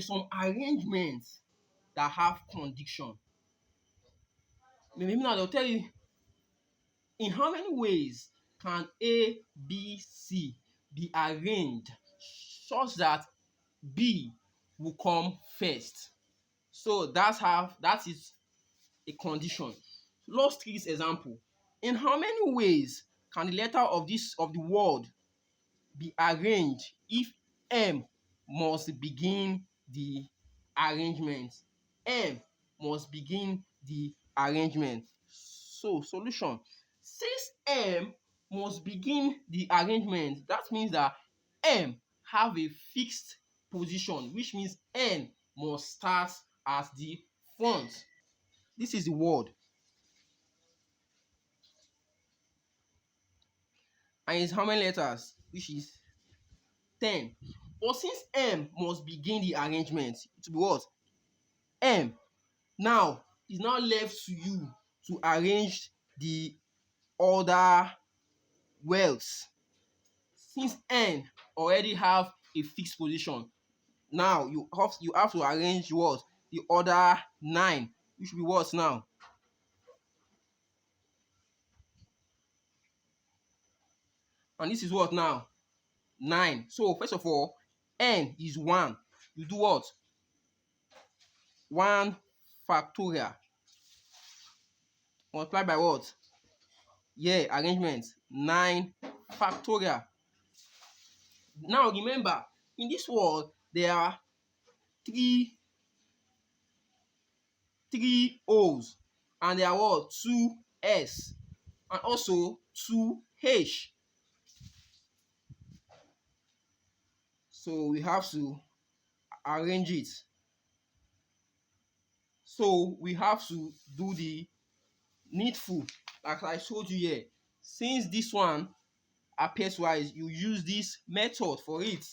some arrangements that have condition. Maybe now they'll tell you, in how many ways can A, B, C be arranged such that B will come first? So that is a condition. Let's take this example. In how many ways can the letter of the word be arranged if M must begin the arrangement? M must begin the arrangement. So solution. Since M must begin the arrangement, that means that M have a fixed position, which means N must start as the front. This is the word. And it's how many letters? Which is 10. But since M must begin the arrangement, it will be what? M. Now, it's now left to you to arrange the other words. Since N already have a fixed position, now you have to arrange what? The other 9, which will be what now? And this is what now? 9. So first of all, N is 1. You do what? 1 factorial multiplied by what? Yeah, arrangement. 9 factorial. Now remember, in this world there are three O's, and there are what? 2 S, and also 2 H. So we have to arrange it. So we have to do the needful, like I showed you here. Since this one appears wise, you use this method for it.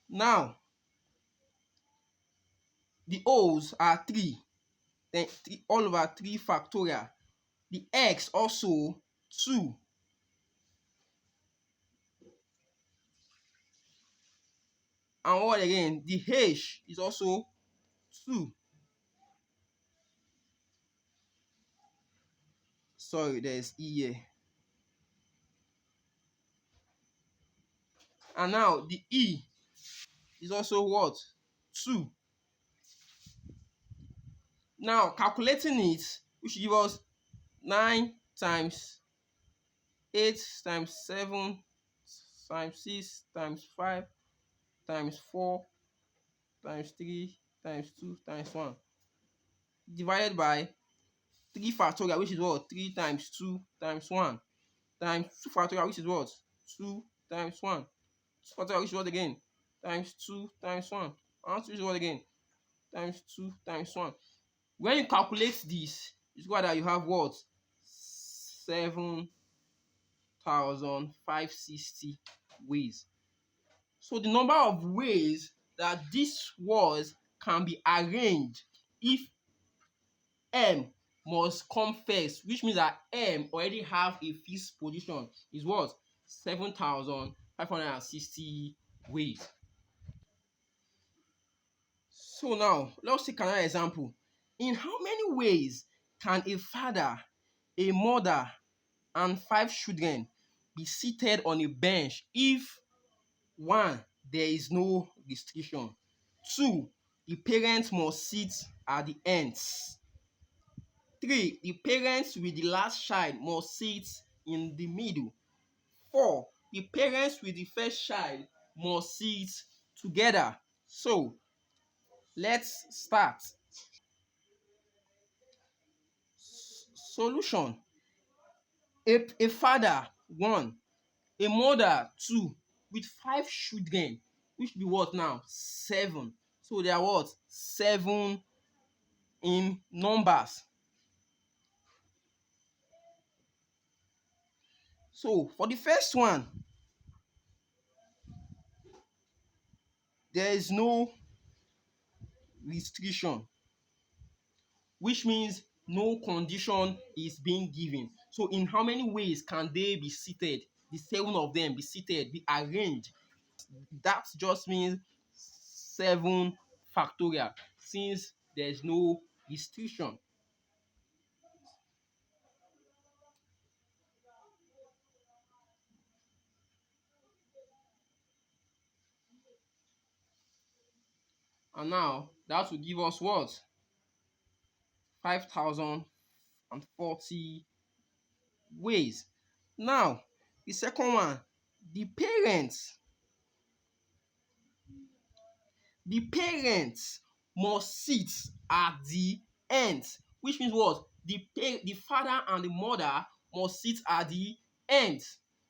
Now the O's are 3, then 3 all over 3 factorial. The X also 2. And what again? The H is also 2. Sorry, there's E here. And now the E is also what? 2. Now calculating it, we should give us 9 times 8 times 7 times 6 times 5 times 4 times 3 times 2 times 1 divided by 3 factorial, which is what? 3 times 2 times 1 times 2 factorial, which is what? 2 times 1. 2 factorial, which is what again? Times 2 times 1. And 2 is what again? Times 2 times 1. When you calculate this, it's got that you have what? 7,560 ways. So the number of ways that these words can be arranged if M must come first, which means that M already have a fixed position, is what? 7,560 ways. So now let's take another example. In how many ways can a father, a mother, and 5 children be seated on a bench if 1. There is no restriction, 2. The parents must sit at the ends, 3. The parents with the last child must sit in the middle, 4. The parents with the first child must sit together. So let's start. Solution. A father 1, a mother 2, with 5 children, which be what now? 7. So they are what? 7 in numbers. So for the first one, there is no restriction, which means no condition is being given. So in how many ways can they be seated? The 7 of them be seated, be arranged. That just means 7 factorial since there is no restriction. And now that will give us what? 5,040 ways. Now, the second one, the parents. The parents must sit at the end, which means what? The father and the mother must sit at the end.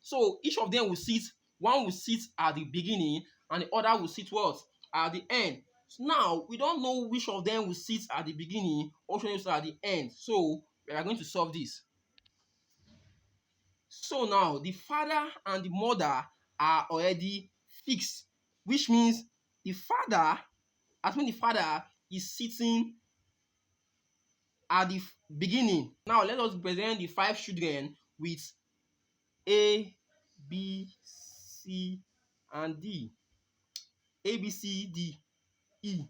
So each of them will sit, one will sit at the beginning and the other will sit what? At the end. So now we don't know which of them will sit at the beginning or which one will sit at the end. So we are going to solve this. So now the father and the mother are already fixed, which means the father, as when the father is sitting at the beginning. Now let us present the 5 children with A, B, C, and D. A, B, C, D, E.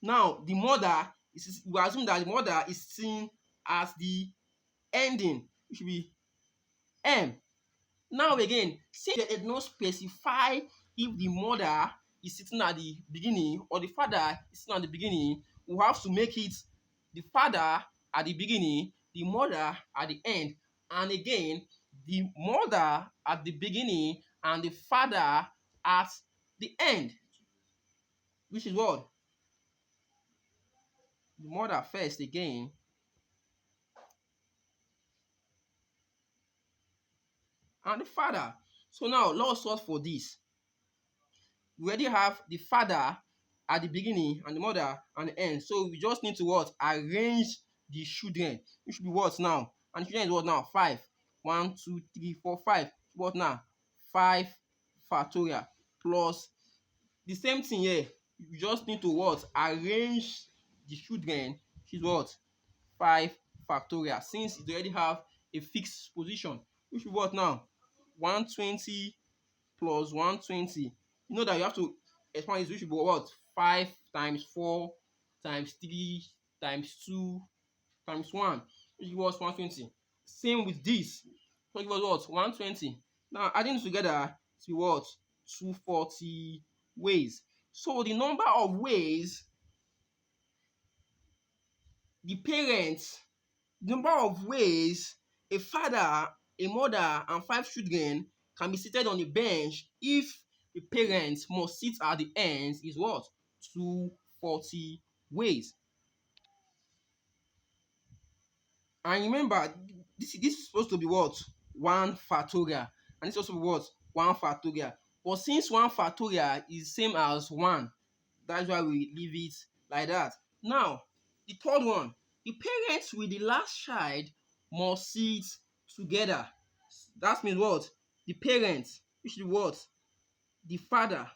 Now the mother is, we assume that the mother is sitting at the ending, which should be M. Now again, since they did not specify if the mother is sitting at the beginning or the father is sitting at the beginning, we have to make it the father at the beginning, the mother at the end, and again the mother at the beginning and the father at the end, which is what? The mother first again, and the father. So now let's solve for this. We already have the father at the beginning and the mother at the end. So we just need to what? Arrange the children. It should be what now? And children is what now? 5. 1, 2, 3, 4, 5. What now? 5 factorial plus the same thing here. You just need to what? Arrange the children. Which is what? 5 factorial. Since it already have a fixed position. Which is what now? 120 plus 120. You know that you have to expand this, which should be what? 5 times 4 times 3 times 2 times 1, which gives us 120. Same with this. So it was what? 120. Now adding this together to what? 240 ways. So the number of ways the parents, the number of ways a father, a mother, and 5 children can be seated on a bench if the parents must sit at the ends is what? 240 ways. And remember, this is supposed to be what? 1 factorial. And this is also what? 1 factorial. But since 1 factorial is same as 1, that's why we leave it like that. Now, the third one, the parents with the last child must sit together. That means what? The parents, which is what? The father,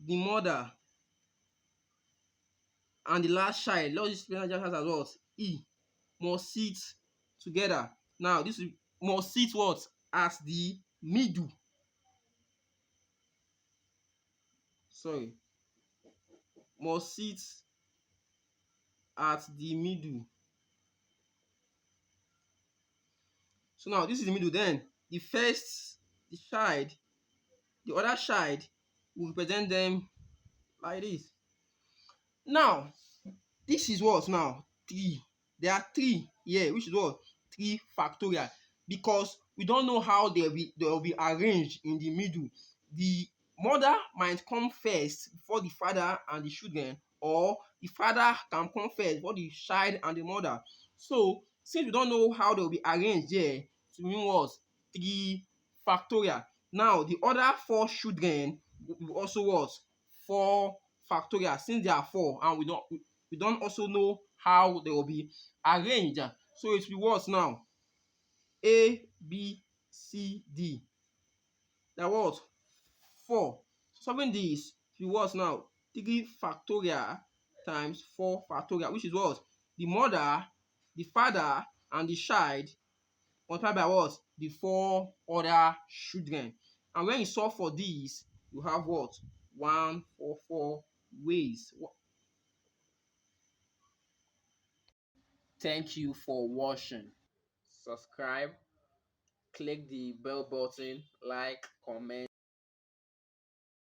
the mother, and the last child. Let's just as what? E must sit together. Now, this must sit what? At the middle. Sorry. Must sit at the middle. So now this is the middle. Then the child, the other child will represent them like this. Now, this is what now? 3. There are 3 here, which is what? 3 factorial. Because we don't know how they will be arranged in the middle. The mother might come first before the father and the children, or the father can come first before the child and the mother. So since we don't know how they will be arranged here, to mean what? 3 factorial. Now the other 4 children will also what? 4 factorial, since there are 4 and we don't also know how they will be arranged. So it will be what now? A, B, C, D. That what? 4. Solving this will be what now? 3 factorial times 4 factorial, which is what? The mother, the father, and the child multiplied by what? The 4 other children. And when you solve for this, you have what? 144 ways. Thank you for watching. Subscribe, click the bell button, like, comment.